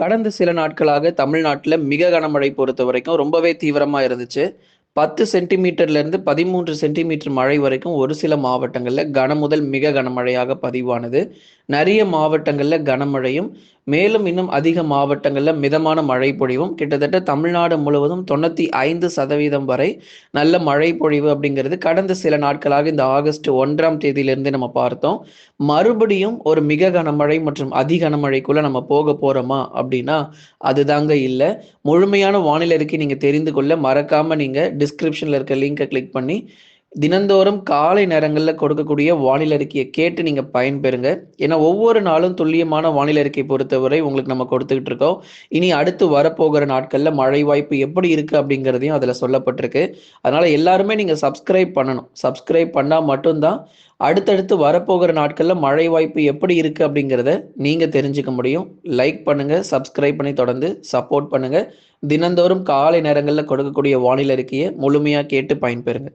கடந்த சில நாட்களாக தமிழ்நாட்டுல மிக கனமழை பொறுத்தவரைக்கும் ரொம்பவே தீவிரமா இருந்துச்சு. 10 சென்டிமீட்டர்ல இருந்து 13 சென்டிமீட்டர் மழை வரைக்கும் ஒரு சில மாவட்டங்கள்ல முதல் மிக கனமழையாக பதிவானது. நெறைய மாவட்டங்கள்ல கனமழையும், மேலும் இன்னும் அதிக மாவட்டங்கள்ல மிதமான மழை பொழிவும் கிட்டத்தட்ட தமிழ்நாடு முழுவதும் 95% வரை நல்ல மழை பொழிவு அப்படிங்கிறது கடந்த சில நாட்களாக இந்த ஆகஸ்ட் 1ஆம் தேதியிலிருந்து நம்ம பார்த்தோம். மறுபடியும் ஒரு மிக கனமழை மற்றும் அதி கனமழைக்குள்ள நம்ம போக போறோமா அப்படின்னா, அதுதாங்க இல்ல. முழுமையான வானிலை அறிக்கை நீங்க தெரிந்து கொள்ள மறக்காம நீங்க டிஸ்கிரிப்ஷன்ல இருக்க லிங்க கிளிக் பண்ணி, தினந்தோறும் காலை நேரங்கள்ல கொடுக்கக்கூடிய வானிலை அறிக்கைய கேட்டு நீங்க பயன்பெறுங்க. ஏன்னா, ஒவ்வொரு நாளும் துல்லியமான வானிலை அறிக்கை பொறுத்தவரை உங்களுக்கு நம்ம கொடுத்துக்கிட்டு இருக்கோம். இனி அடுத்து வரப்போகிற நாட்கள்ல மழை வாய்ப்பு எப்படி இருக்கு அப்படிங்கிறதையும் அதுல சொல்லப்பட்டிருக்கு. அதனால எல்லாருமே நீங்க சப்ஸ்கிரைப் பண்ணணும். சப்ஸ்கிரைப் பண்ணா மட்டும் தான் அடுத்தடுத்து வரப்போகிற நாட்கள்ல மழை வாய்ப்பு எப்படி இருக்கு அப்படிங்கிறத நீங்க தெரிஞ்சுக்க முடியும். லைக் பண்ணுங்க, சப்ஸ்கிரைப் பண்ணி தொடர்ந்து சப்போர்ட் பண்ணுங்க. தினந்தோறும் காலை நேரங்கள்ல கொடுக்கக்கூடிய வானிலை அறிக்கைய முழுமையா கேட்டு பயன்பெறுங்க.